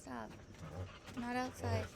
Stop. Not outside.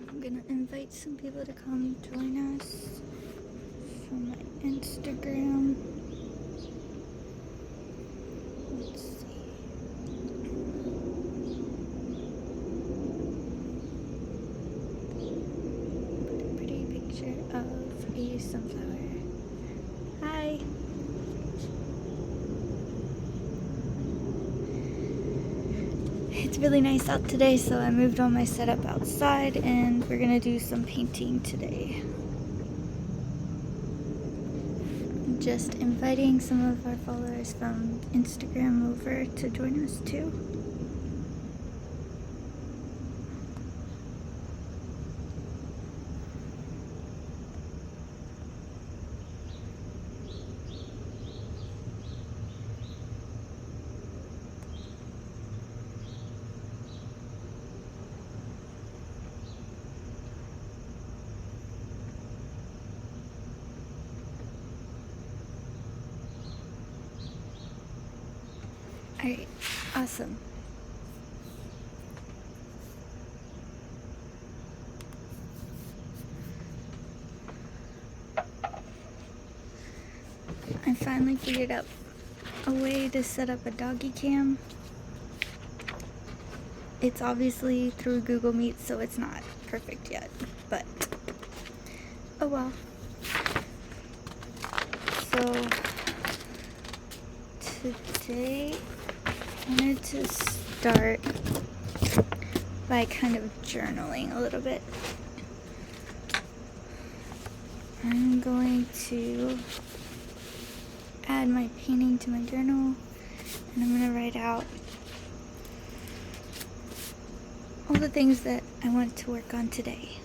I'm gonna invite some people to come join us from my Instagram. Let's see. Put a pretty picture of a sunflower. Hi. It's really nice out today, so I moved all my setup outside and we're gonna do some painting today. I'm just inviting some of our followers from Instagram over to join us too. Alright, awesome. I finally figured out a way to set up a doggy cam. It's obviously through Google Meet, so it's not perfect yet, but oh well. So today I wanted to start by kind of journaling a little bit. I'm going to add my painting to my journal and I'm going to write out all the things that I want to work on today.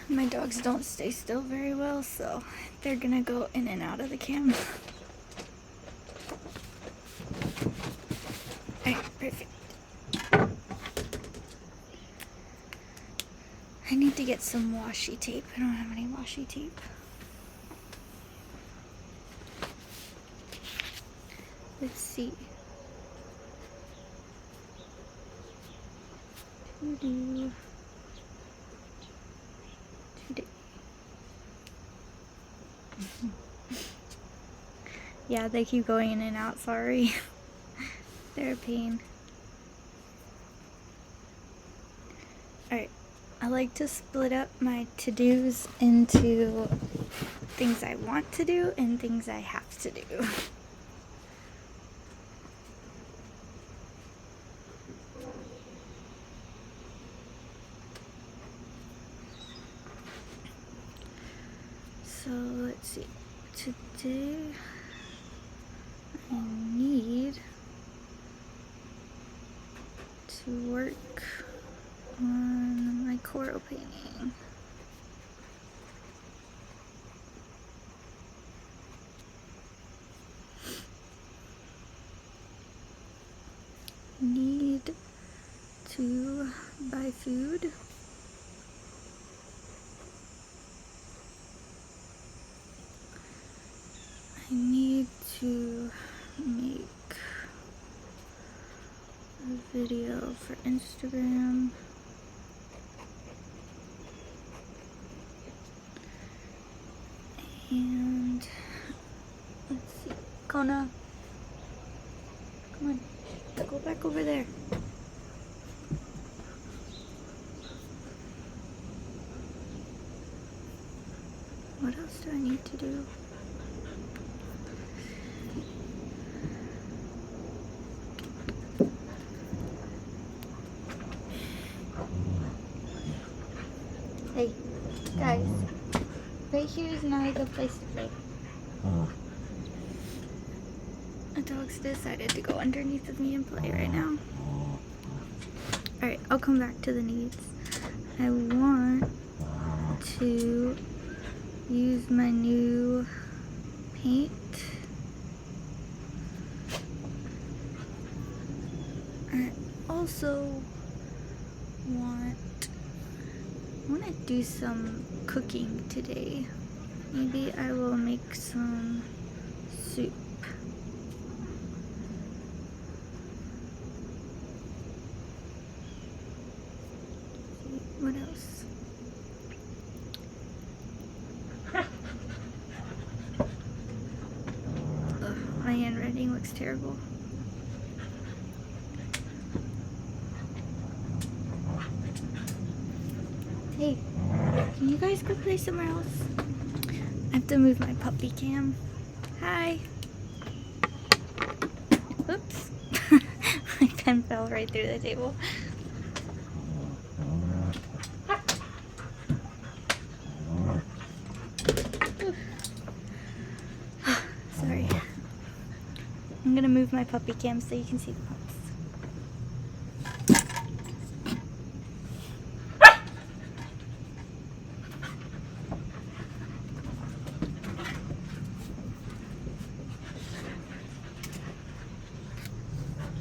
My dogs don't stay still very well, so they're gonna go in and out of the cam. Alright, perfect. I need to get some washi tape. I don't have any washi tape. Let's see. Doo-doo. Yeah, they keep going in and out, sorry. They're a pain. Alright, I like to split up my to-dos into things I want to do and things I have to do. So let's see, today I need to work on my coral painting. Need to buy food. I need to make a video for Instagram. And let's see, Kona, come on, go back over there. What else do I need to do? Hey, guys, right here is not a good place to play. The dog's decided to go underneath of me and play right now. Alright, I'll come back to the needs. I want to use my new paint. I also want to do some cooking today. Maybe I will make some soup. What else? Ugh, my handwriting looks terrible. Hey, can you guys go play somewhere else? I have to move my puppy cam. Hi. Oops. My pen fell right through the table. Sorry. I'm gonna move my puppy cam so you can see the pups.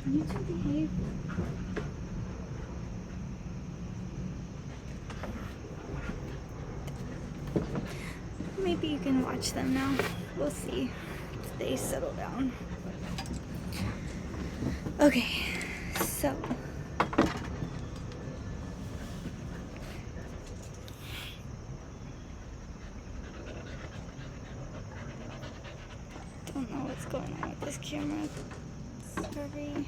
Can you two behave? Maybe you can watch them now. We'll see if they settle down. Okay, so don't know what's going on with this camera. Sorry.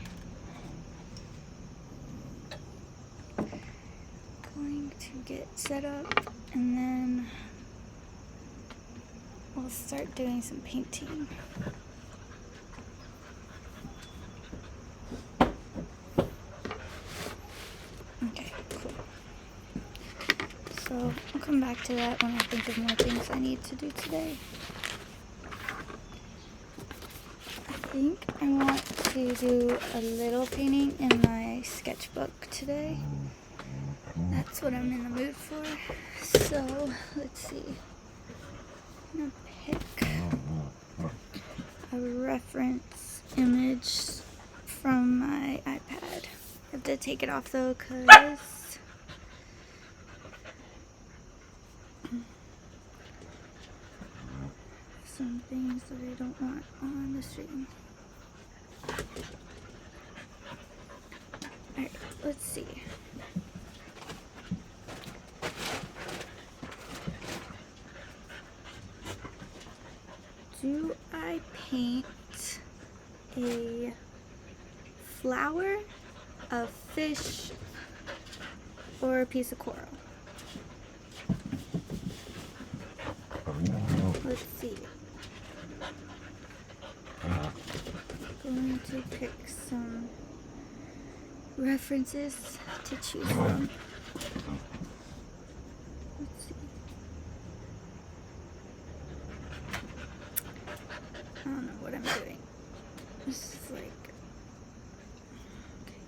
Going to get set up and then we'll start doing some painting. Okay, cool. So I'll come back to that when I think of more things I need to do today. I think I want to do a little painting in my sketchbook today. That's what I'm in the mood for. So let's see. I'm gonna pick a reference image from my iPad. I have to take it off though because some things that I don't want on the stream. Alright, let's see. Do I paint a flower, a fish, or a piece of coral. Let's see. Going to pick some references to choose from. Let's see. I don't know what I'm doing. This is like... Okay.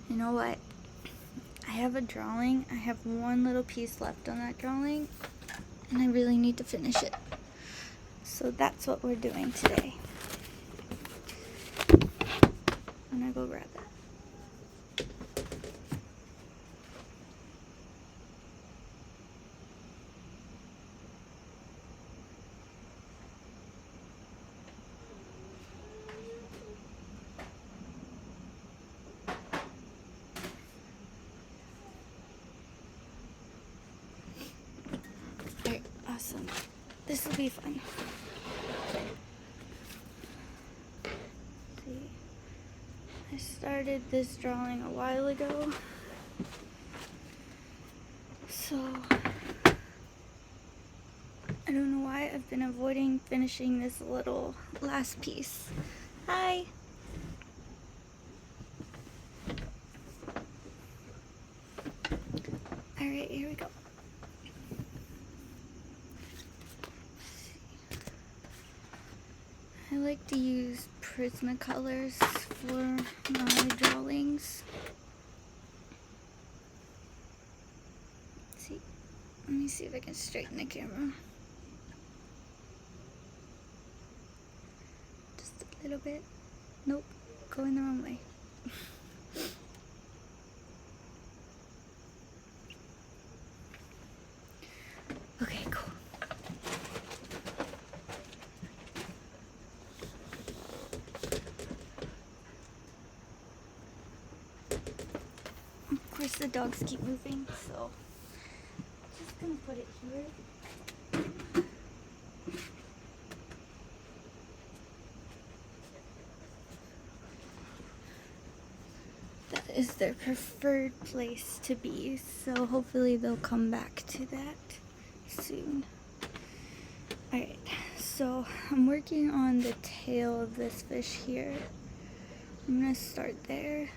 You know what? I have a drawing. I have one little piece left on that drawing, and I really need to finish it. So that's what we're doing today. I'm gonna go grab that. Alright, awesome. This will be fun. See, I started this drawing a while ago, so I don't know why I've been avoiding finishing this little last piece. Hi! Alright, here we go. I like to use Prismacolors for my drawings. Let's see. Let me see if I can straighten the camera. Just a little bit. Nope, going the wrong way. Okay, cool. Of course the dogs keep moving, so just gonna put it here. That is their preferred place to be, so hopefully they'll come back to that soon. Alright, so I'm working on the tail of this fish here. I'm gonna start there.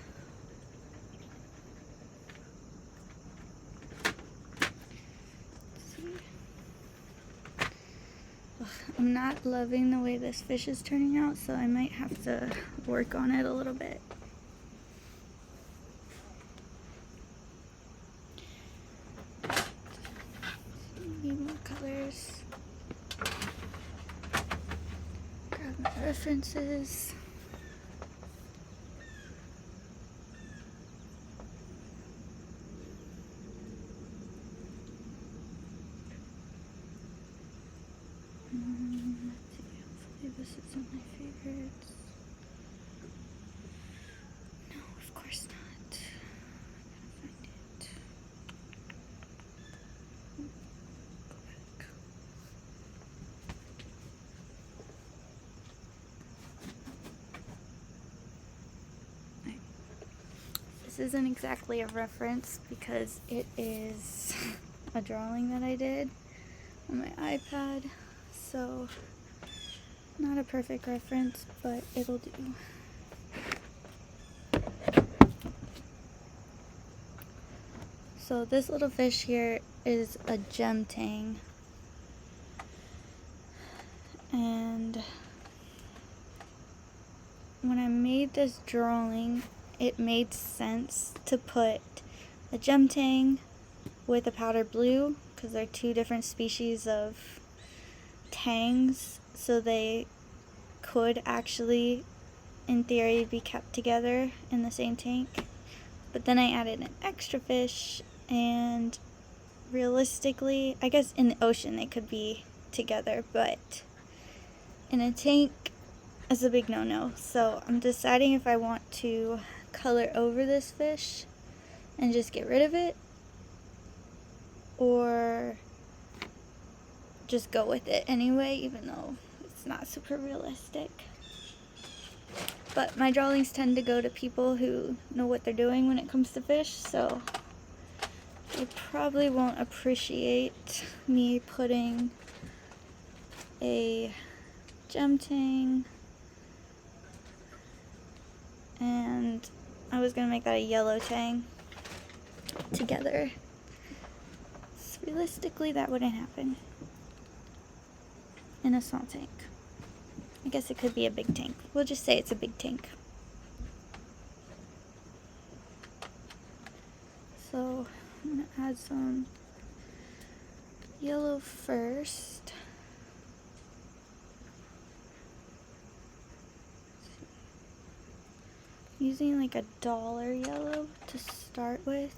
I'm not loving the way this fish is turning out, so I might have to work on it a little bit. Need more colors. Grab my references. Let's see, hopefully this isn't my favorites. No, of course not. I'm gonna find it. Go back. Right. This isn't exactly a reference because it is a drawing that I did on my iPad. So, not a perfect reference, but it'll do. So this little fish here is a gem tang. And when I made this drawing, it made sense to put a gem tang with a powder blue because they're two different species of tangs, so they could actually in theory be kept together in the same tank. But then I added an extra fish, and realistically, I guess in the ocean they could be together, but in a tank is a big no-no. So I'm deciding if I want to color over this fish and just get rid of it, or just go with it anyway, even though it's not super realistic. But my drawings tend to go to people who know what they're doing when it comes to fish, so they probably won't appreciate me putting a gem tang, and I was gonna make that a yellow tang together. So realistically, that wouldn't happen in a small tank. I guess it could be a big tank. We'll just say it's a big tank. So I'm gonna add some yellow first. Using like $1 yellow to start with,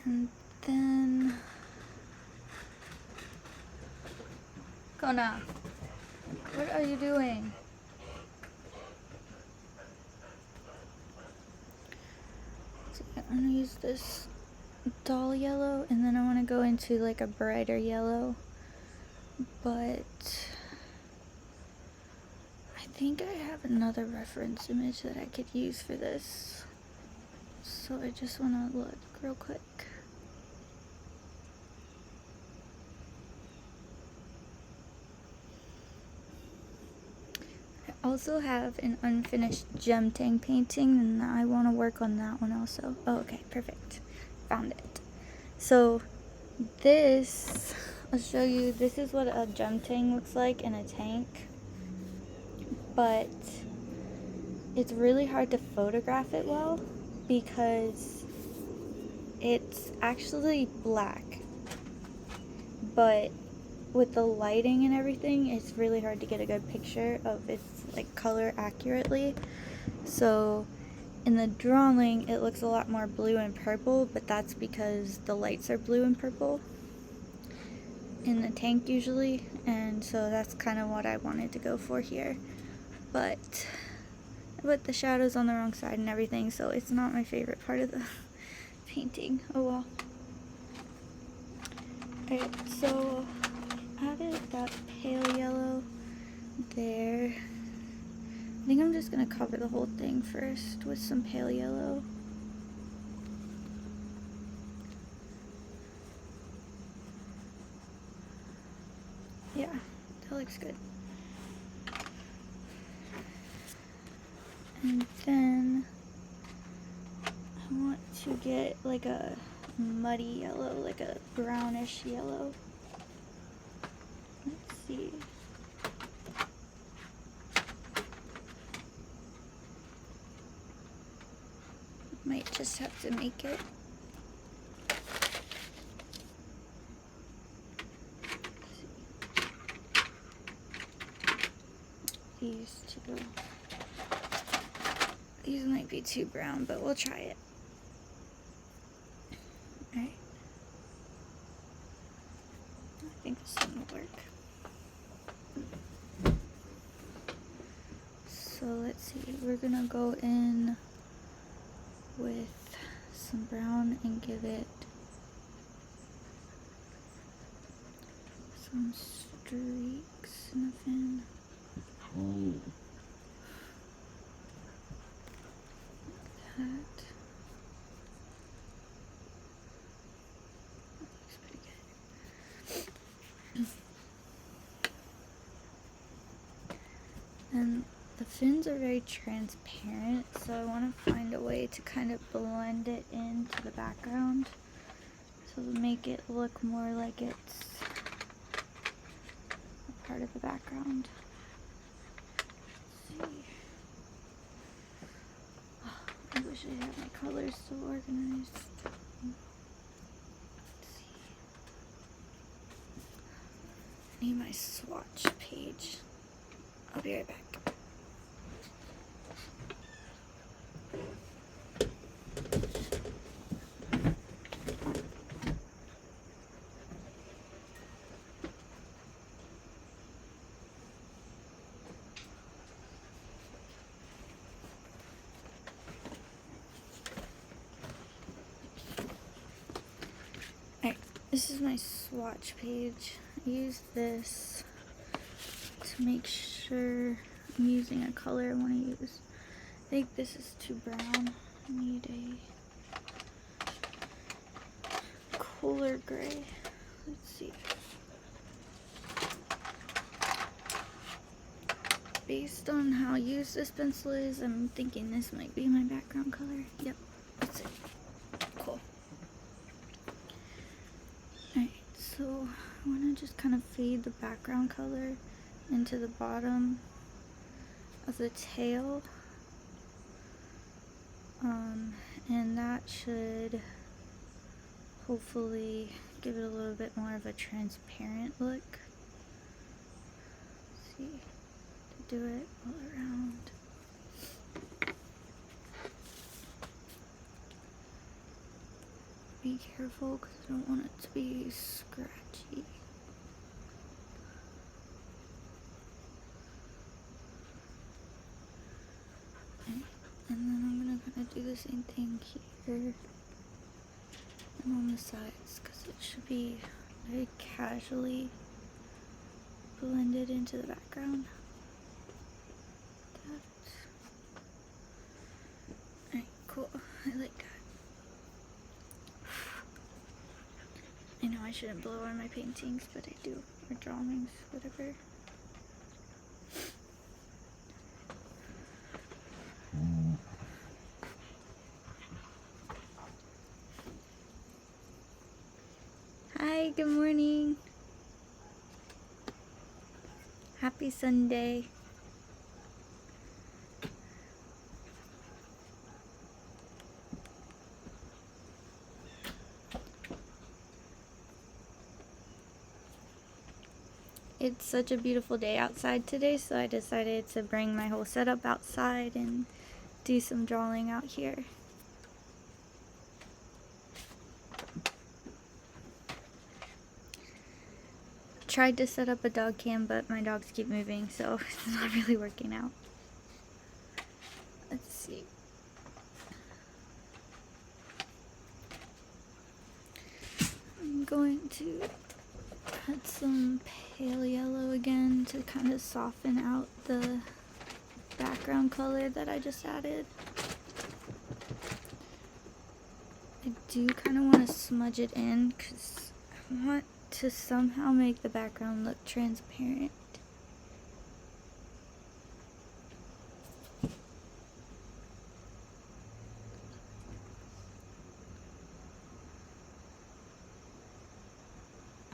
and then Kona, what are you doing? So I'm gonna use this dull yellow, and then I want to go into like a brighter yellow, but I think I have another reference image that I could use for this, so I just want to look real quick. I also have an unfinished gem tang painting, and I want to work on that one also. Oh, okay, perfect. Found it. So this, I'll show you, this is what a gem tang looks like in a tank, but it's really hard to photograph it well because it's actually black, but with the lighting and everything, it's really hard to get a good picture of its like color accurately. So in the drawing it looks a lot more blue and purple, but that's because the lights are blue and purple in the tank usually, and so that's kind of what I wanted to go for here. But I put the shadows on the wrong side and everything, so it's not my favorite part of the painting. Oh well. Alright, so added that pale yellow there. I think I'm just gonna cover the whole thing first with some pale yellow. Yeah, that looks good. And then I want to get like a muddy yellow, like a brownish yellow. Let's see. Might just have to make it. These two. These might be too brown, but we'll try it. Alright. I think this one will work. So let's see, we're gonna go in with some brown and give it some streaks in the fin. Like that. That looks pretty good. And the fins are very transparent, so I want to find a way to kind of blend it into the background, so to make it look more like it's a part of the background. Let's see. Oh, I wish I had my colors so organized. Let's see. I need my swatch page. I'll be right back. This is my swatch page. I use this to make sure I'm using a color I want to use. I think this is too brown. I need a cooler gray. Let's see. Based on how used this pencil is, I'm thinking this might be my background color. Yep, that's it. Cool. Alright, so I want to just kind of fade the background color into the bottom of the tail. And that should hopefully give it a little bit more of a transparent look. Let's see, to do it all around. Be careful because I don't want it to be scratchy. And then I'm gonna do the same thing here and on the sides because it should be very casually blended into the background. Alright, cool. I like that. I know I shouldn't blow on my paintings, but I do. Or drawings, whatever. Hi, good morning. Happy Sunday. It's such a beautiful day outside today, so I decided to bring my whole setup outside and do some drawing out here. Tried to set up a dog cam, but my dogs keep moving, so it's not really working out. Let's see. I'm going to add some pale yellow again to kind of soften out the background color that I just added. I do kind of want to smudge it in because I want to somehow make the background look transparent.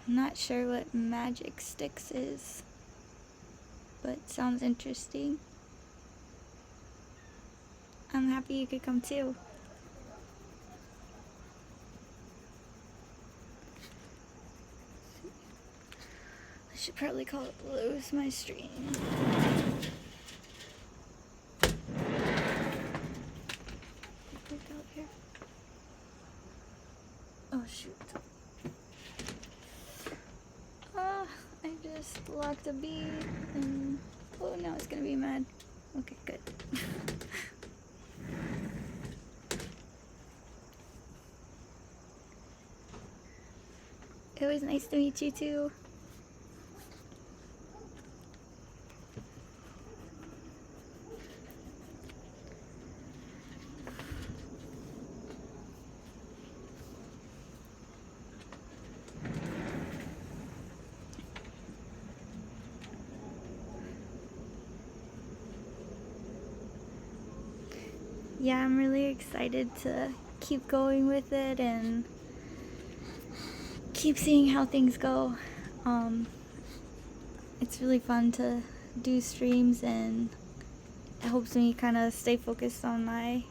I'm not sure what Magic Sticks is, but it sounds interesting. I'm happy you could come too. I should probably close my stream. Out here. Oh shoot. I just locked a bead and oh, now it's gonna be mad. Okay, good. It was nice to meet you too. Yeah, I'm really excited to keep going with it and keep seeing how things go. It's really fun to do streams, and it helps me kind of stay focused on my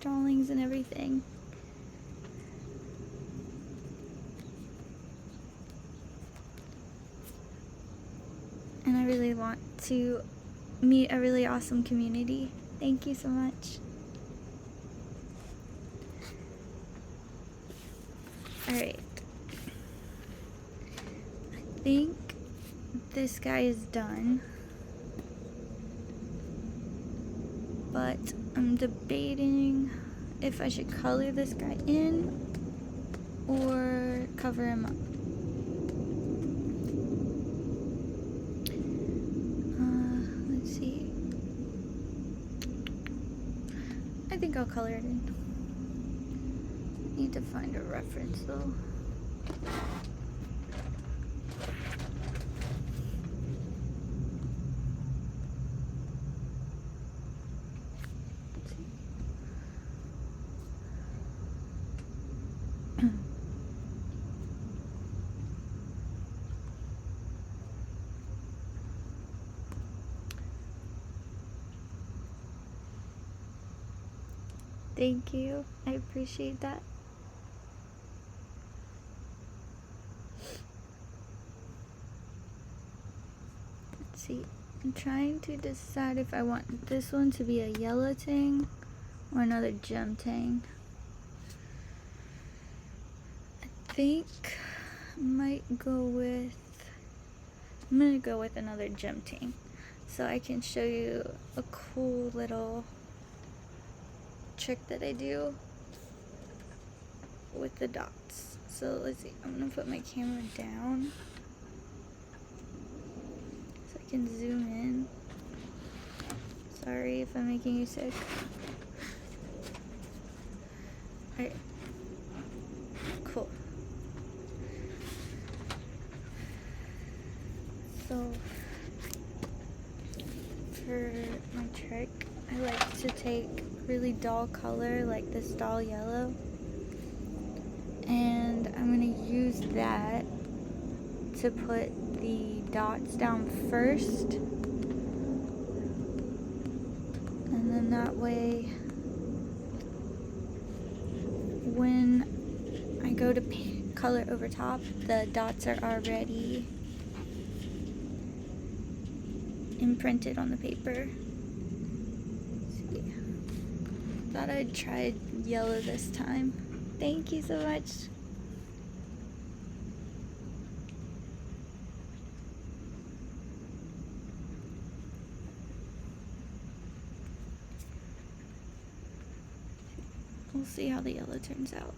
drawings and everything. And I really want to meet a really awesome community. Thank you so much. Alright. I think this guy is done. But I'm debating if I should color this guy in or cover him up. Let's see. I think I'll color it in. Need to find a reference though. Thank you. I appreciate that. Let's see. I'm trying to decide if I want this one to be a yellow tang or another gem tang. I think I might go with... I'm gonna go with another gem tang so I can show you a cool little trick that I do with the dots. So let's see, I'm gonna put my camera down so I can zoom in. Sorry if I'm making you sick. Alright, cool. So for my trick, I like to take really dull color like this dull yellow, and I'm gonna use that to put the dots down first, and then that way when I go to color over top, the dots are already imprinted on the paper. Thought I'd try yellow this time. Thank you so much. We'll see how the yellow turns out.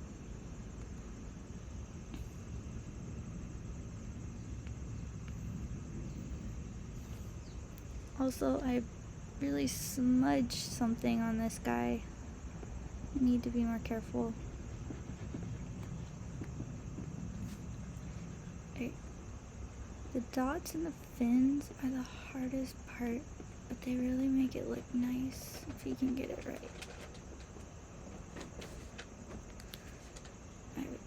Also, I really smudged something on this guy. I need to be more careful. Right. The dots and the fins are the hardest part, but they really make it look nice if you can get it right. Alright,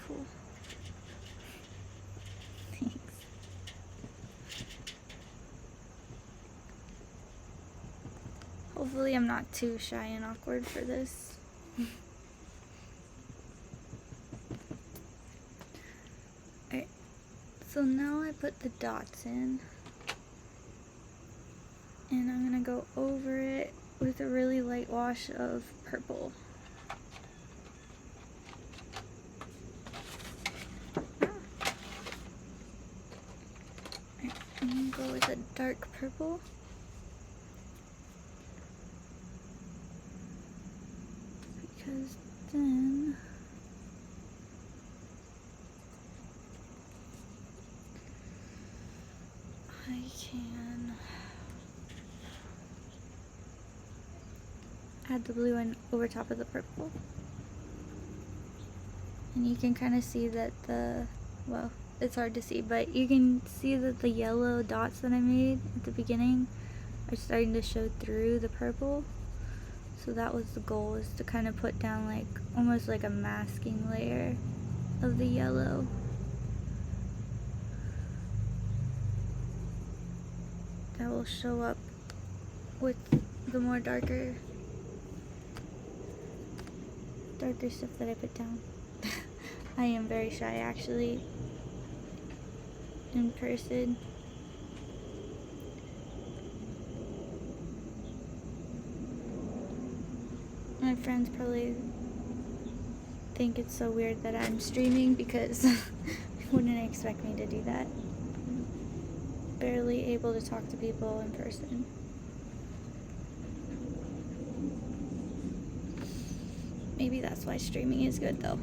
cool. Thanks. Hopefully I'm not too shy and awkward for this. Alright, so now I put the dots in, and I'm gonna go over it with a really light wash of purple. Alright, I'm gonna go with a dark purple. Because then I can add the blue one over top of the purple. And you can kind of see that well, it's hard to see, but you can see that the yellow dots that I made at the beginning are starting to show through the purple. So that was the goal, is to kind of put down like almost like a masking layer of the yellow. That will show up with the more darker stuff that I put down. I am very shy actually in person. My friends probably think it's so weird that I'm streaming because wouldn't expect me to do that. Barely able to talk to people in person. Maybe that's why streaming is good though.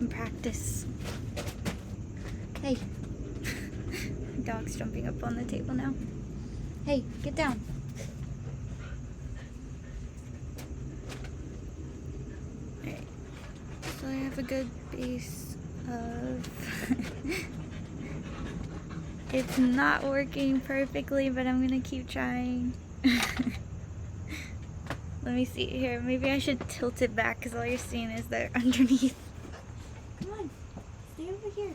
and practice. Hey. Dog's jumping up on the table now. Hey, get down. Alright. So I have a good base of... It's not working perfectly, but I'm gonna keep trying. Let me see here. Maybe I should tilt it back because all you're seeing is they're underneath. Come on, stay over here.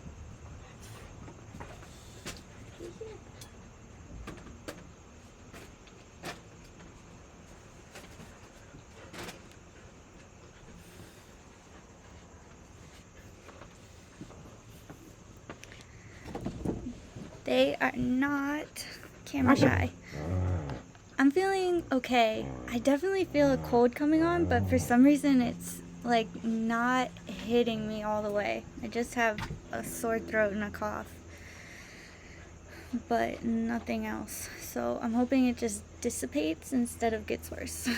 Stay here. They are not camera shy. I'm feeling okay. I definitely feel a cold coming on, but for some reason it's like not hitting me all the way. I just have a sore throat and a cough, but nothing else. So I'm hoping it just dissipates instead of gets worse.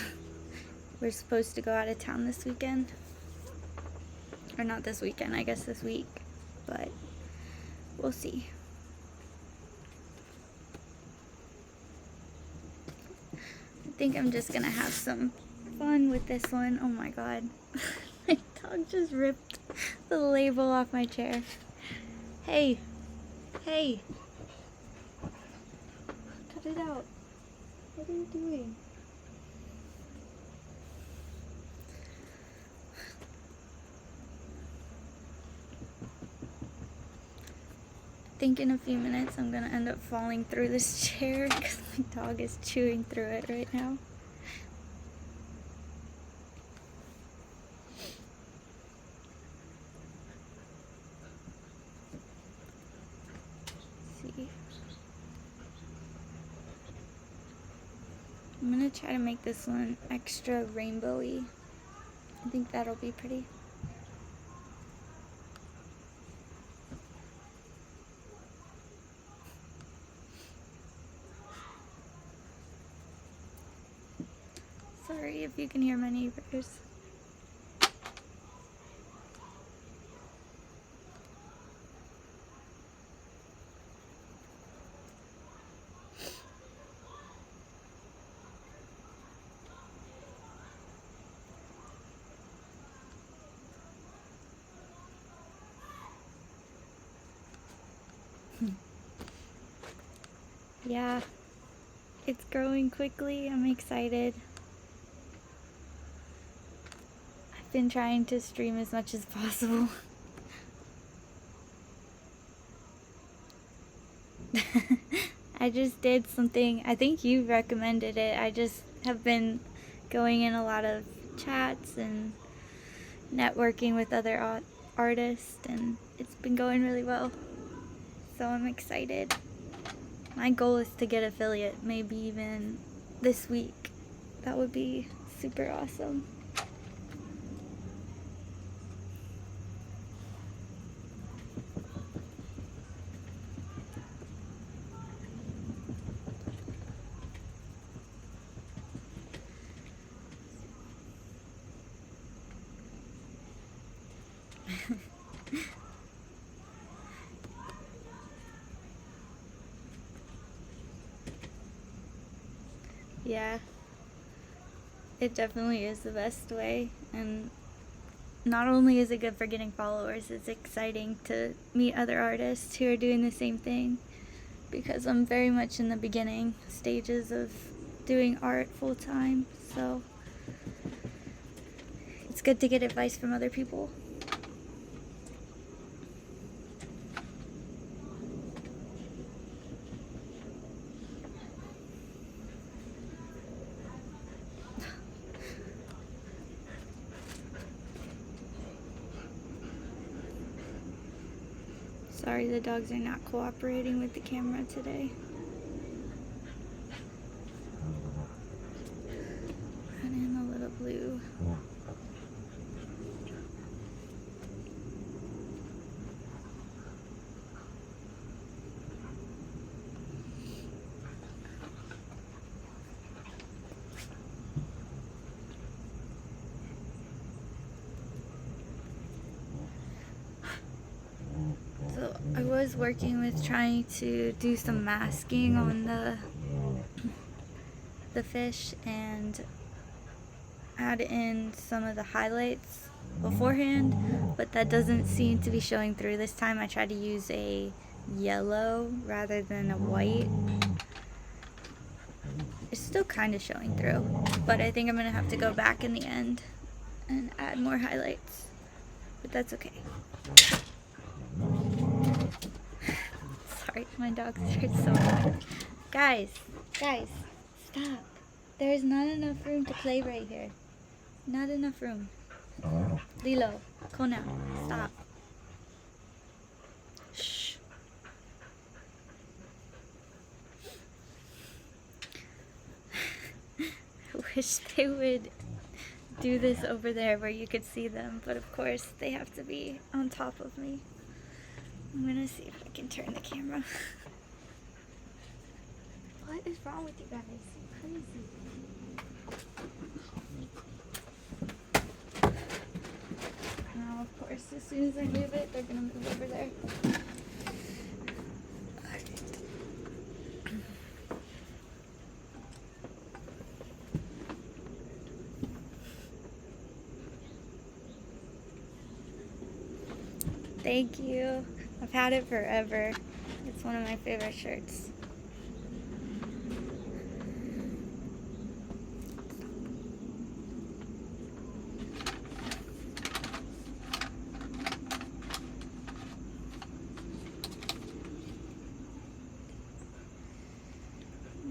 We're supposed to go out of town this weekend. Or not this weekend, I guess this week. But we'll see. I think I'm just gonna have some fun with this one. Oh my god. My dog just ripped the label off my chair. Hey. Hey. Cut it out. What are you doing? I think in a few minutes I'm gonna end up falling through this chair because my dog is chewing through it right now. Let's see. I'm gonna try to make this one extra rainbowy. I think that'll be pretty. Sorry if you can hear my neighbors. Yeah, it's growing quickly. I'm excited. I've been trying to stream as much as possible. I just did something, I think you recommended it. I just have been going in a lot of chats and networking with other artists, and it's been going really well. So I'm excited. My goal is to get affiliate, maybe even this week. That would be super awesome. Yeah, it definitely is the best way, and not only is it good for getting followers, it's exciting to meet other artists who are doing the same thing, because I'm very much in the beginning stages of doing art full time, so it's good to get advice from other people. Sorry, the dogs are not cooperating with the camera today. Add in a little blue. was working with trying to do some masking on the fish and add in some of the highlights beforehand, but that doesn't seem to be showing through. This time I tried to use a yellow rather than a white. It's still kind of showing through, but I think I'm gonna have to go back in the end and add more highlights, but that's okay. Sorry, my dogs are so loud. Guys, stop. There's not enough room to play right here. Not enough room. Lilo, go now. Stop. Shh. I wish they would do this over there where you could see them, but of course they have to be on top of me. I'm gonna see if I can turn the camera. What is wrong with you guys? Crazy. Now, of course, as soon as I move it, they're gonna move over there. Thank you. I've had it forever. It's one of my favorite shirts.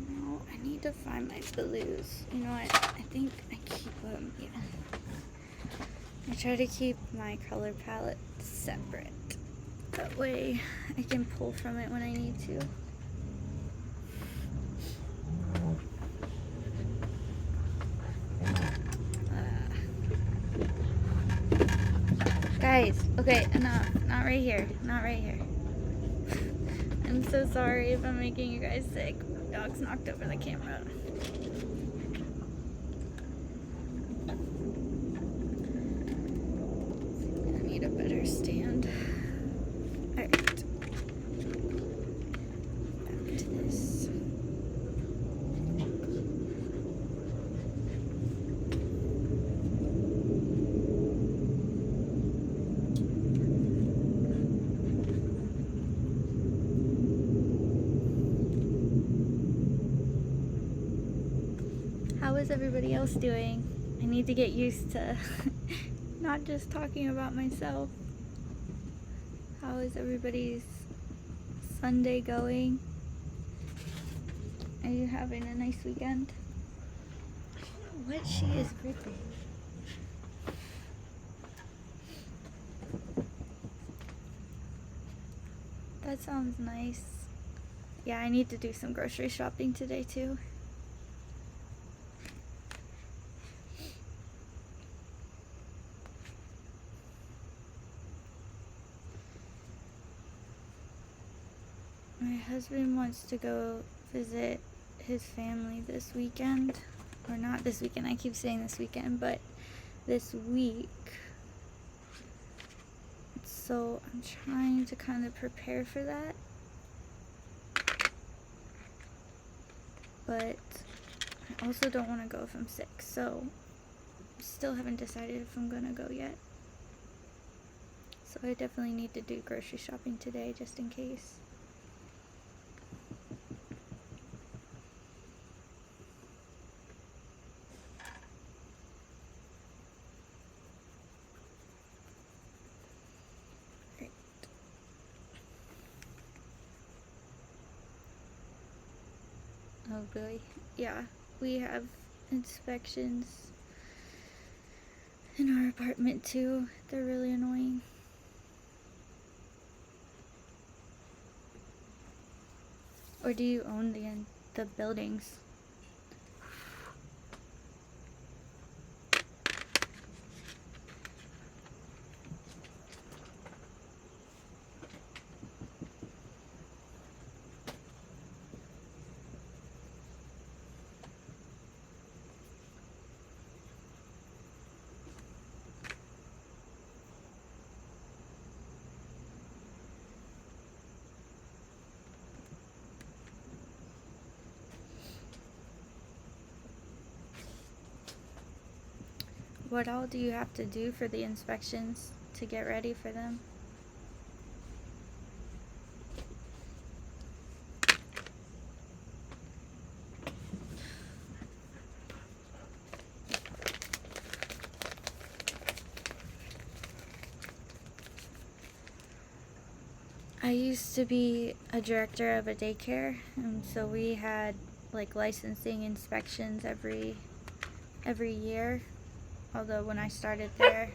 No, I need to find my blues. You know what? I think I keep them, yeah. I try to keep my color palette separate. That way I can pull from it when I need to. Guys, okay, enough. Not right here. Not right here. I'm so sorry if I'm making you guys sick. Dog's knocked over the camera. I need a better stand. Alright. Back to this. How is everybody else doing? I need to get used to not just talking about myself. How is everybody's Sunday going? Are you having a nice weekend? I don't know what she is gripping. That sounds nice. Yeah, I need to do some grocery shopping today too. My husband wants to go visit his family this weekend. Or not this weekend, I keep saying this weekend, but this week. So I'm trying to kind of prepare for that. But I also don't want to go if I'm sick, so I still haven't decided if I'm gonna go yet. So I definitely need to do grocery shopping today just in case. Oh boy, yeah, we have inspections in our apartment too. They're really annoying. Or do you own the buildings? What all do you have to do for the inspections to get ready for them? I used to be a director of a daycare, and so we had like licensing inspections every year. Although when I started there,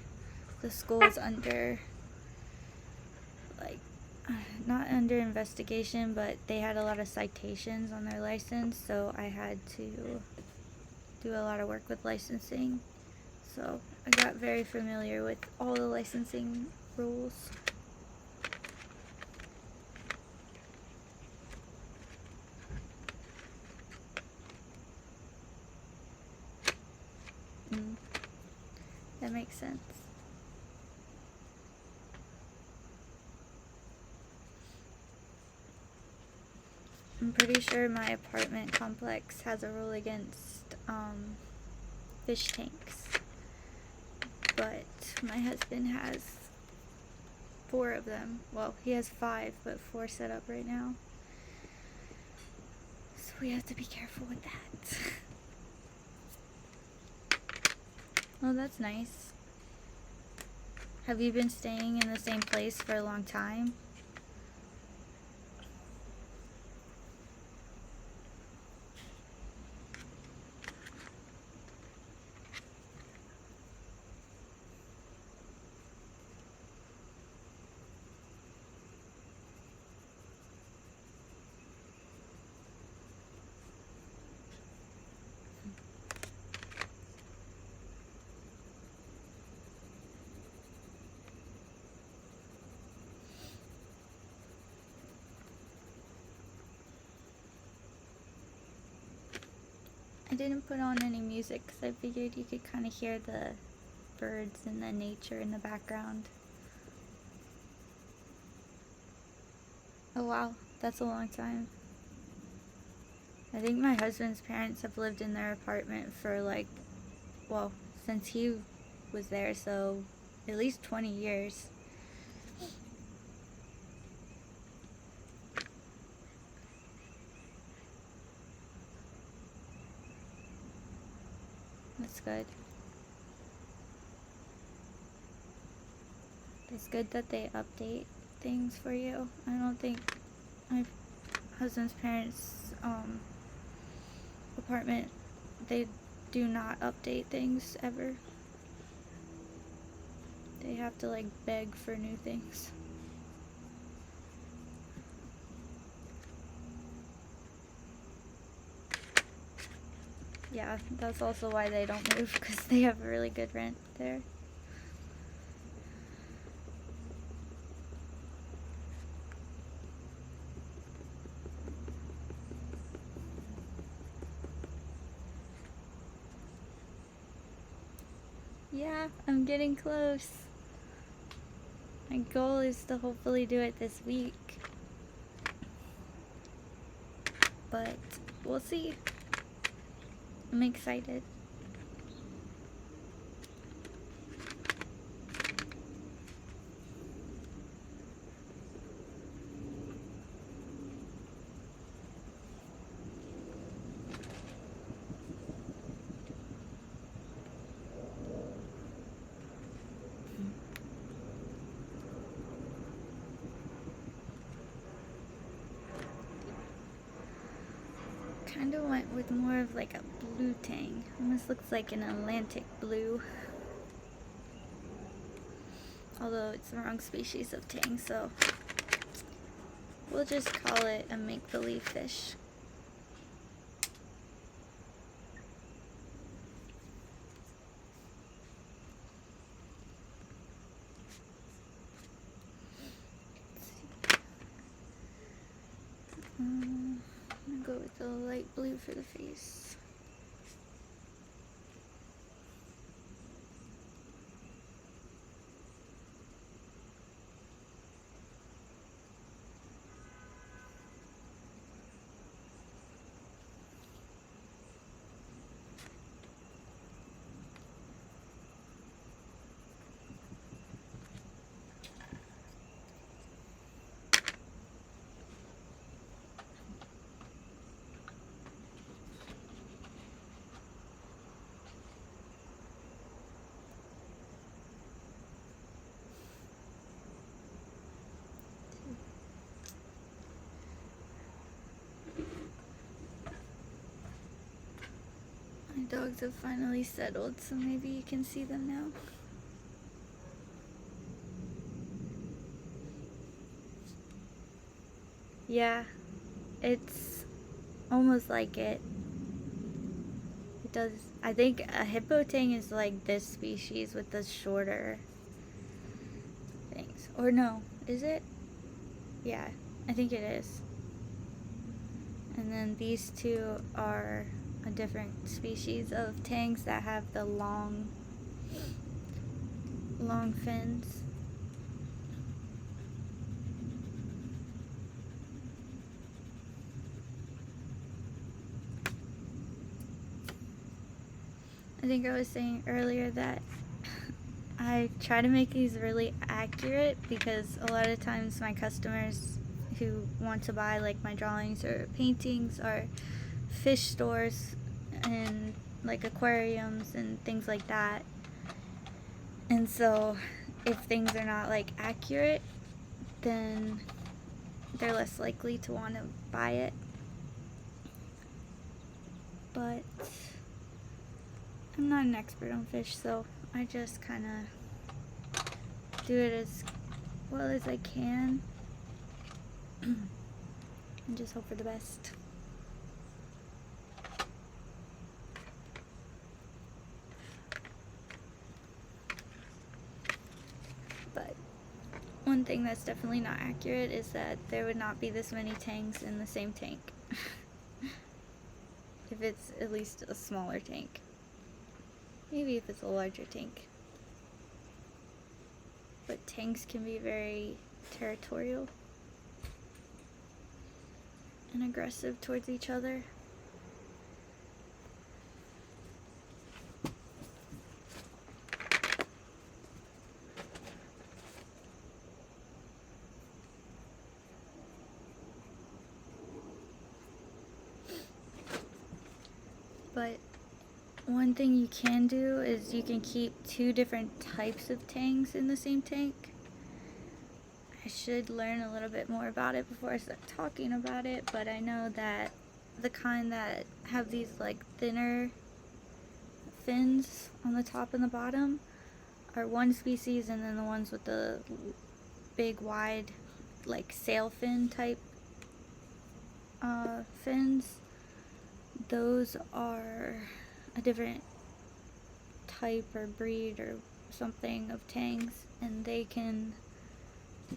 the school was under like not under investigation, but they had a lot of citations on their license, so I had to do a lot of work with licensing. So I got very familiar with all the licensing rules. That makes sense. I'm pretty sure my apartment complex has a rule against fish tanks, but my husband has 4 of them. Well, he has 5, but 4 set up right now. So we have to be careful with that. Oh, that's nice. Have you been staying in the same place for a long time? I didn't put on any music because I figured you could kind of hear the birds and the nature in the background. Oh wow, that's a long time. I think my husband's parents have lived in their apartment for like, well, since he was there, so at least 20 years. That's good. It's good that they update things for you. I don't think my husband's parents' apartment, they do not update things ever. They have to like beg for new things. Yeah, that's also why they don't move, because they have a really good rent there. Yeah, I'm getting close. My goal is to hopefully do it this week. But we'll see. I'm excited. Kind of went with more of like a blue tang. Almost looks like an Atlantic blue. Although it's the wrong species of tang, so we'll just call it a make-believe fish. I'm gonna go with the light blue for the face. My dogs have finally settled, so maybe you can see them now. Yeah, it's almost like it. It does. I think a hippo tang is like this species with the shorter things. Or no, is it? Yeah, I think it is. And then these two are a different species of tangs that have the long fins. I think I was saying earlier that I try to make these really accurate because a lot of times my customers who want to buy like my drawings or paintings are fish stores and like aquariums and things like that. And so if things are not like accurate, then they're less likely to want to buy it. But I'm not an expert on fish, so I just kind of do it as well as I can and just hope for the best. But one thing that's definitely not accurate is that there would not be this many tangs in the same tank. If it's at least a smaller tank. Maybe if it's a larger tank. But tanks can be very territorial and aggressive towards each other. But one thing you can do is you can keep two different types of tangs in the same tank. I should learn a little bit more about it before I start talking about it, but I know that the kind that have these like thinner fins on the top and the bottom are one species, and then the ones with the big wide like sail fin type fins, those are a different type or breed or something of tangs, and they can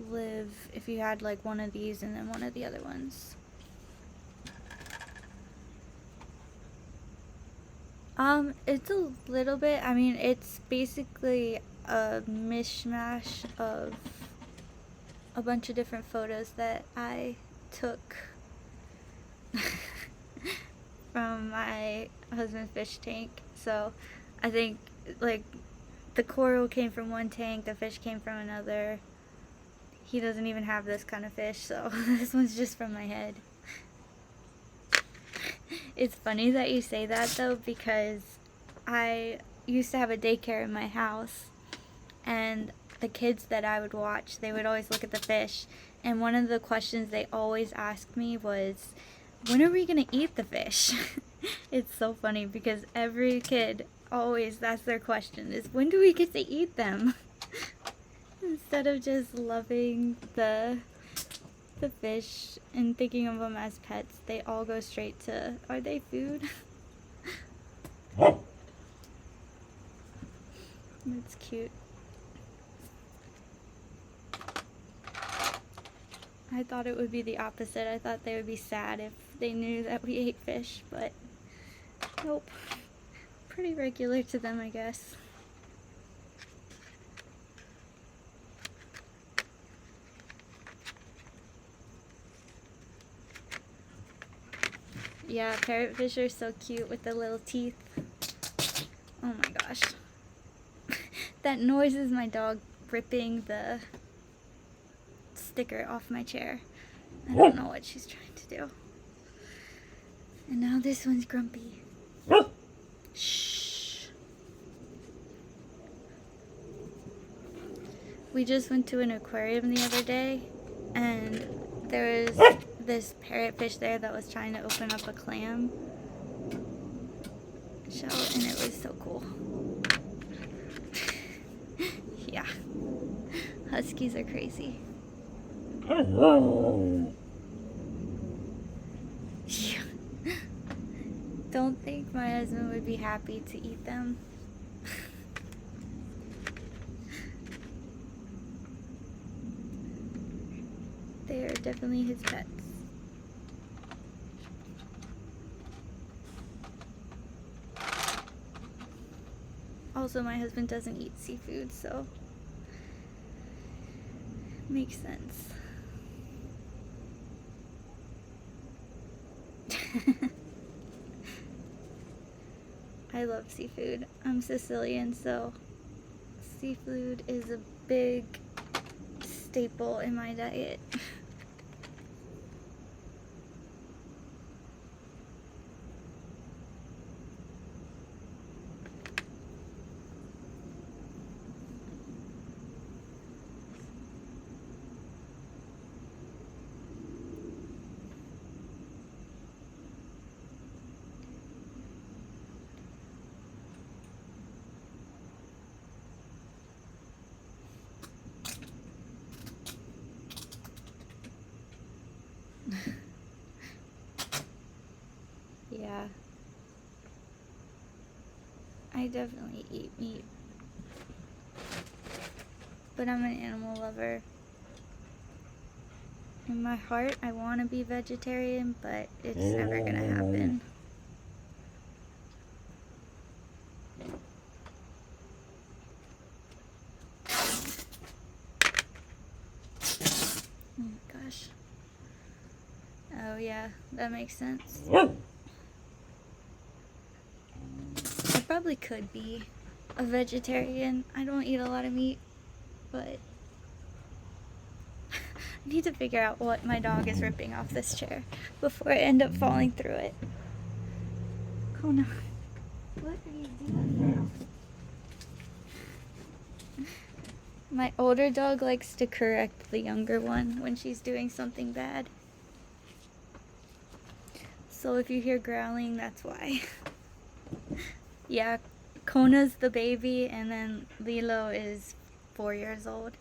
live if you had like one of these and then one of the other ones. It's a little bit, I mean, it's basically a mishmash of a bunch of different photos that I took from my husband's fish tank. So I think like the coral came from one tank, the fish came from another. He doesn't even have this kind of fish, so this one's just from my head. It's funny that you say that though, because I used to have a daycare in my house, and the kids that I would watch, they would always look at the fish, and one of the questions they always asked me was, when are we gonna eat the fish? It's so funny because every kid always, that's their question, is when do we get to eat them? Instead of just loving the fish and thinking of them as pets, they all go straight to, are they food? That's cute. I thought it would be the opposite. I thought they would be sad if they knew that we ate fish, but nope. Pretty regular to them, I guess. Yeah, parrotfish are so cute with the little teeth. Oh my gosh. That noise is my dog ripping the sticker off my chair. I don't know what she's trying to do. And now this one's grumpy. Shh. We just went to an aquarium the other day, and there was this parrotfish there that was trying to open up a clam. lunch out, and it was so cool. Yeah. Huskies are crazy. Don't think my husband would be happy to eat them. They are definitely his pets. Also, my husband doesn't eat seafood, so makes sense. I love seafood. I'm Sicilian, so seafood is a big staple in my diet. Yeah. I definitely eat meat. But I'm an animal lover. In my heart, I want to be vegetarian, but it's never gonna happen. Oh my gosh. Oh yeah, that makes sense. I probably could be a vegetarian. I don't eat a lot of meat, but I need to figure out what my dog is ripping off this chair before I end up falling through it. Kona, what are you doing? My older dog likes to correct the younger one when she's doing something bad. So if you hear growling, that's why. Yeah, Kona's the baby, and then Lilo is 4 years old.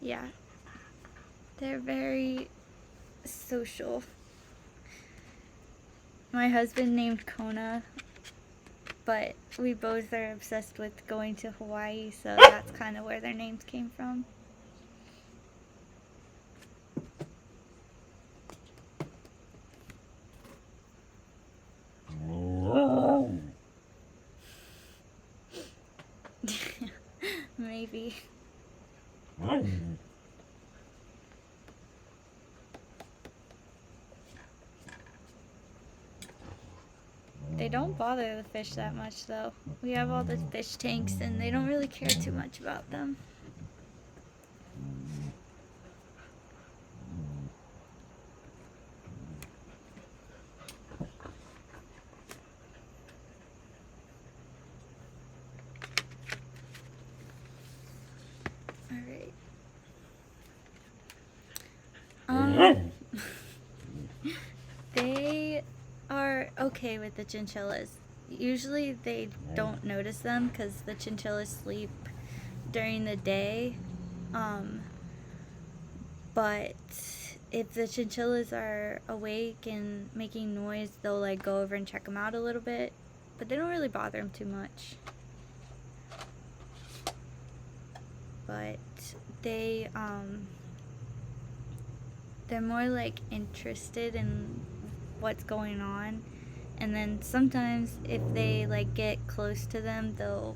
Yeah, they're very social. My husband named Kona, but we both are obsessed with going to Hawaii, so that's kind of where their names came from. Maybe. They don't bother the fish that much, though. We have all the fish tanks, and they don't really care too much about them. Alright. They are okay with the chinchillas. Usually they don't notice them because the chinchillas sleep during the day. But if the chinchillas are awake and making noise, they'll like go over and check them out a little bit. But they don't really bother them too much. But they're more like interested in what's going on, and then sometimes if they like get close to them, they'll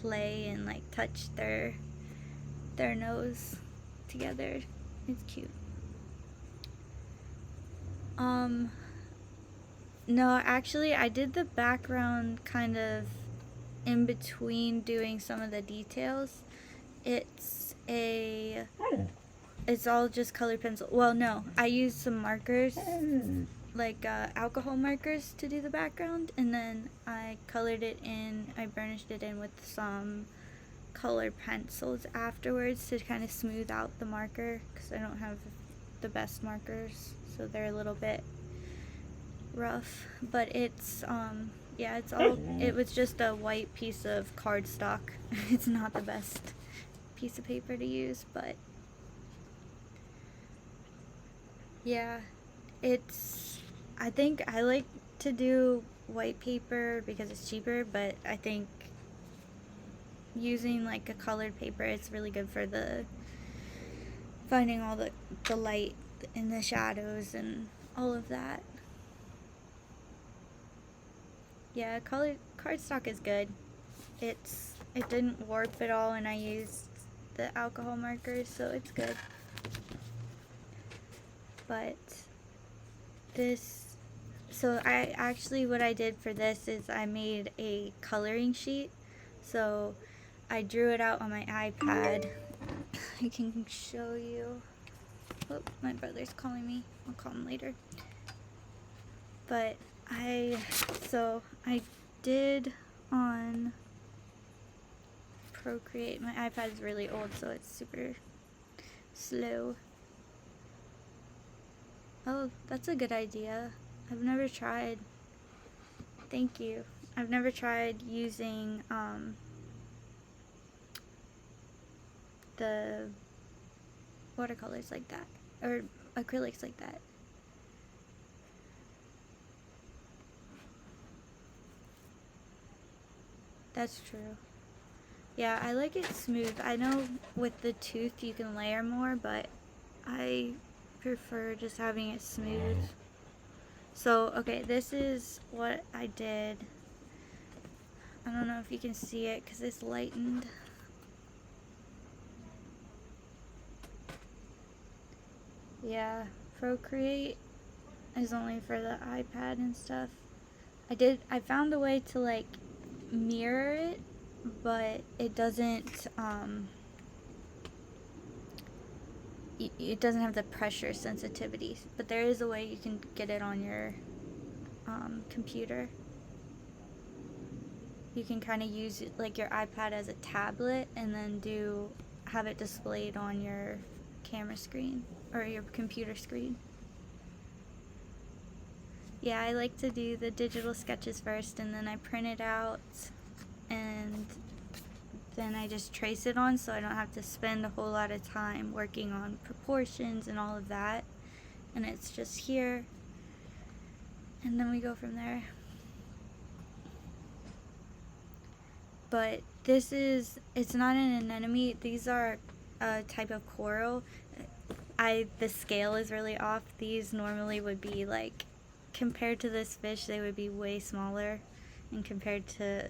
play and like touch their nose together. It's cute. No, actually I did the background kind of in between doing some of the details. It's all just colored pencil. Well, no, I used some markers like alcohol markers to do the background, and then I colored it in, I burnished it in with some color pencils afterwards to kind of smooth out the marker, because I don't have the best markers, so they're a little bit rough. But it's yeah, it's all, it was just a white piece of cardstock. It's not the best piece of paper to use, but yeah, it's, I think I like to do white paper because it's cheaper, but I think using like a colored paper, it's really good for the finding all the light in the shadows and all of that. Yeah, colored cardstock is good. It didn't warp at all, and I used the alcohol markers, so it's good. But this, so I actually, what I did for this is I made a coloring sheet. So I drew it out on my iPad. I can show you. Oh, my brother's calling me. I'll call him later. But I did on Procreate. My iPad is really old, so it's super slow. Oh, that's a good idea. I've never tried. Thank you. I've never tried using the watercolors like that, or acrylics like that. That's true. Yeah, I like it smooth. I know with the tooth you can layer more, but I prefer just having it smooth. So, okay, this is what I did. I don't know if you can see it because it's lightened. Yeah, Procreate is only for the iPad and stuff. I found a way to like mirror it, but it doesn't it doesn't have the pressure sensitivity, but there is a way you can get it on your computer. You can kind of use it like your iPad as a tablet, and then have it displayed on your camera screen or your computer screen. Yeah, I like to do the digital sketches first, and then I print it out, and then I just trace it on, so I don't have to spend a whole lot of time working on proportions and all of that. And it's just here, and then we go from there. But this is, it's not an anemone. These are a type of coral. The scale is really off. These normally would be like, compared to this fish, they would be way smaller, and compared to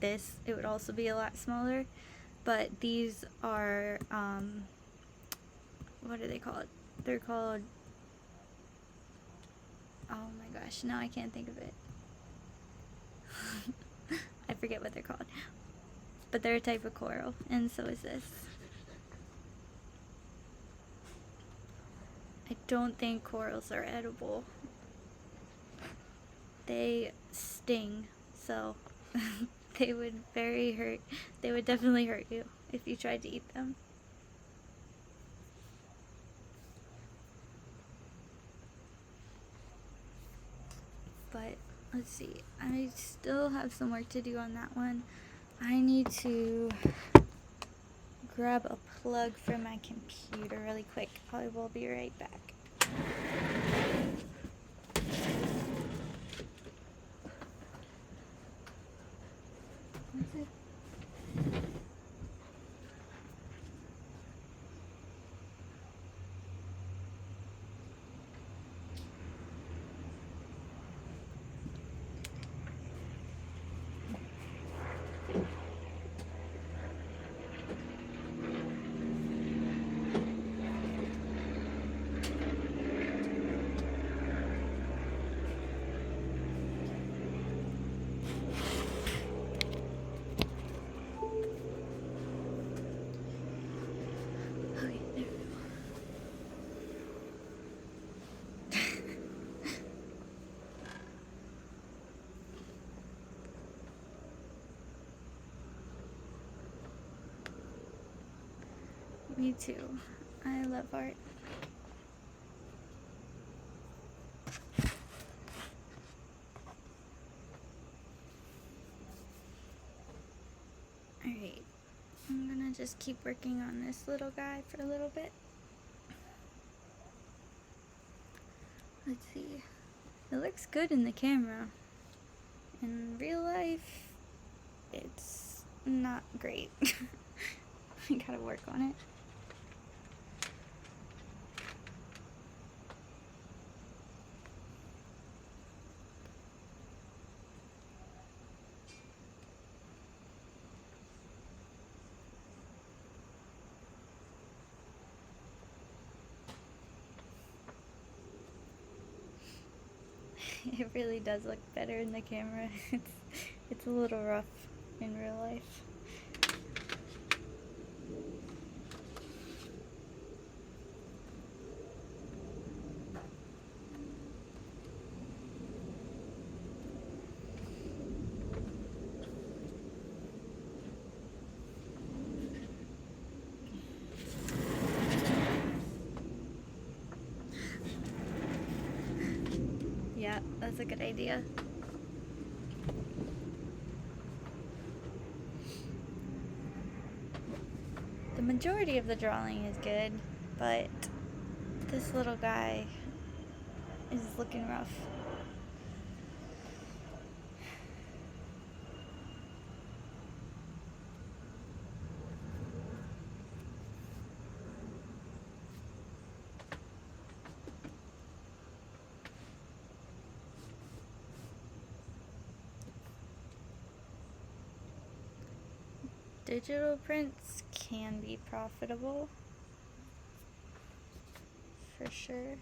this, it would also be a lot smaller. But these are what are they called? They're called, oh my gosh, now I can't think of it. I forget what they're called, but they're a type of coral, and so is this. I don't think corals are edible. They sting, so they would they would definitely hurt you if you tried to eat them. But let's see, I still have some work to do on that one. I need to grab a plug for my computer really quick. I will be right back. What's it? Me too. I love art. Alright, I'm gonna just keep working on this little guy for a little bit. Let's see. It looks good in the camera. In real life, it's not great. I gotta work on it. It really does look better in the camera. It's a little rough in real life. Yeah, that's a good idea. The majority of the drawing is good, but this little guy is looking rough. Digital prints can be profitable, for sure.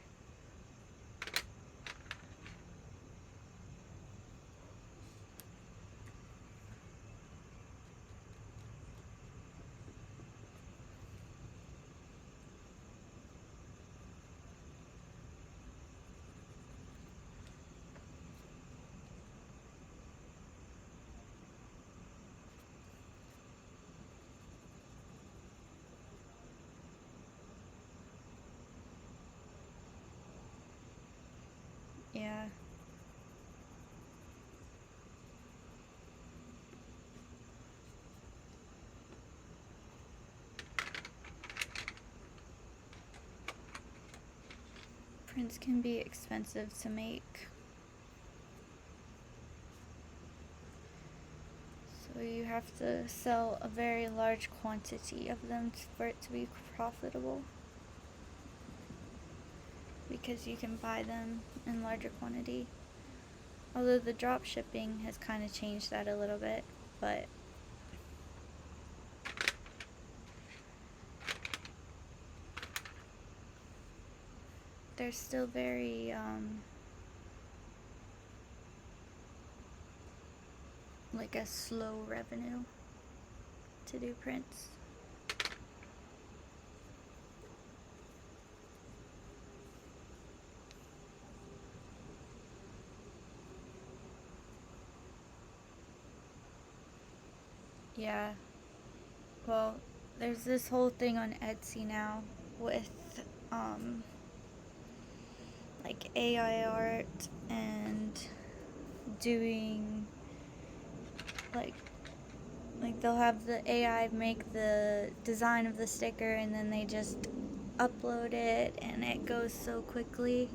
Yeah. Prints can be expensive to make. So you have to sell a very large quantity of them for it to be profitable. Because you can buy them in larger quantity. Although the drop shipping has kind of changed that a little bit, but they're still very like a slow revenue to do prints. Yeah. Well, there's this whole thing on Etsy now with like AI art and doing like they'll have the AI make the design of the sticker and then they just upload it and it goes so quickly.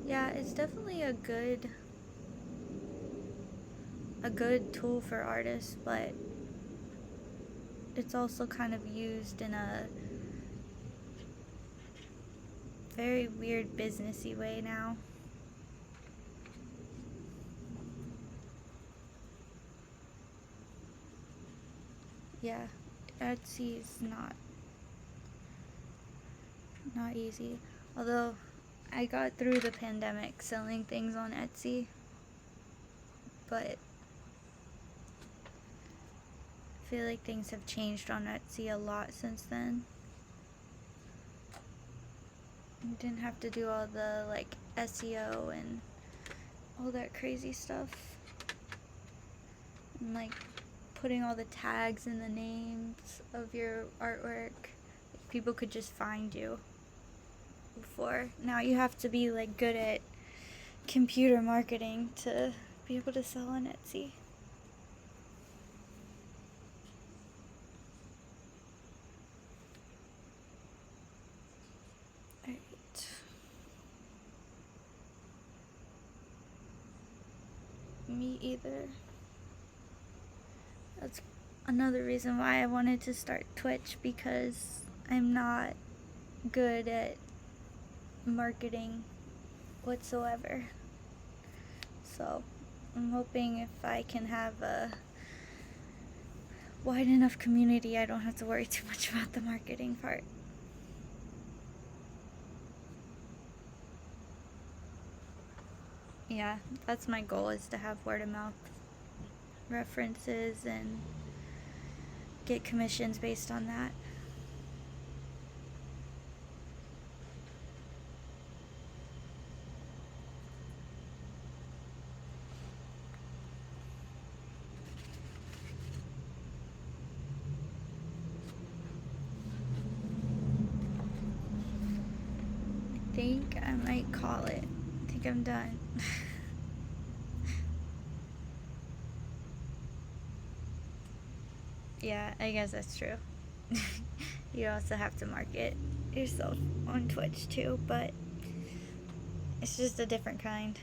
Yeah, it's definitely a good tool for artists, but it's also kind of used in a very weird businessy way now. Yeah, Etsy is not easy. Although I got through the pandemic selling things on Etsy, but I feel like things have changed on Etsy a lot since then. You didn't have to do all the like SEO and all that crazy stuff. And like putting all the tags and the names of your artwork. People could just find you before. Now you have to be like good at computer marketing to be able to sell on Etsy. Alright. Me either. That's another reason why I wanted to start Twitch, because I'm not good at marketing whatsoever. So I'm hoping if I can have a wide enough community, I don't have to worry too much about the marketing part. Yeah, that's my goal, is to have word of mouth references and get commissions based on that. I think I might call it. I think I'm done. Yeah, I guess that's true. You also have to market yourself on Twitch too, but it's just a different kind.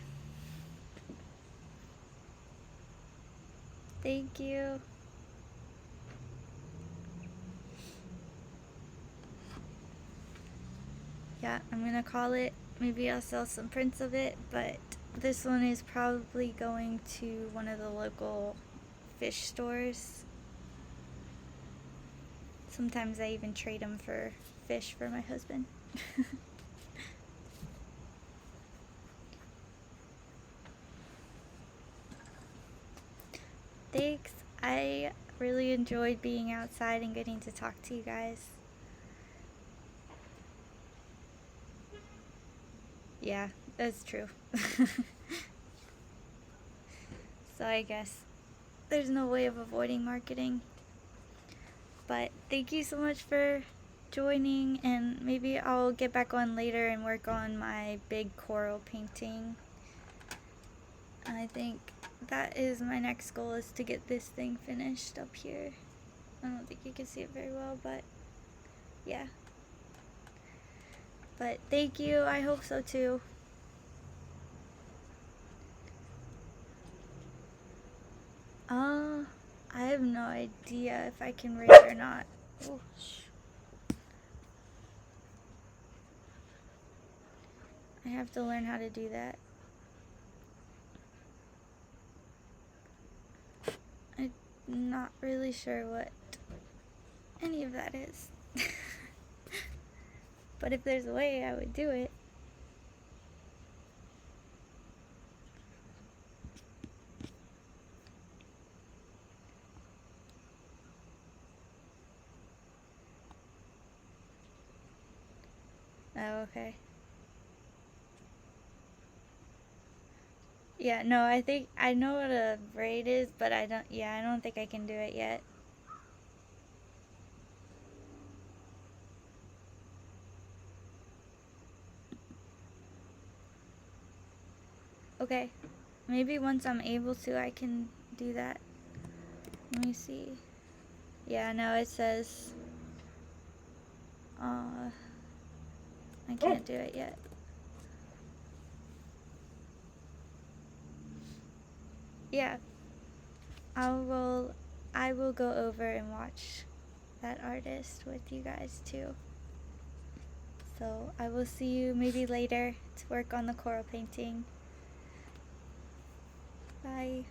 Thank you. Yeah, I'm gonna call it. Maybe I'll sell some prints of it, but this one is probably going to one of the local fish stores. Sometimes I even trade them for fish for my husband. Thanks. I really enjoyed being outside and getting to talk to you guys. Yeah, that's true. So I guess there's no way of avoiding marketing. But thank you so much for joining, and maybe I'll get back on later and work on my big coral painting. I think that is my next goal, is to get this thing finished up here. I don't think you can see it very well, but yeah. But thank you, I hope so too. I have no idea if I can raid or not. Ooh, I have to learn how to do that. I'm not really sure what any of that is. But if there's a way, I would do it. Oh, okay. Yeah, no, I think I know what a braid is, but I don't think I can do it yet. Okay. Maybe once I'm able to, I can do that. Let me see. Yeah, no, it says I can't do it yet. Yeah. I will go over and watch that artist with you guys too. So I will see you maybe later to work on the coral painting. Bye.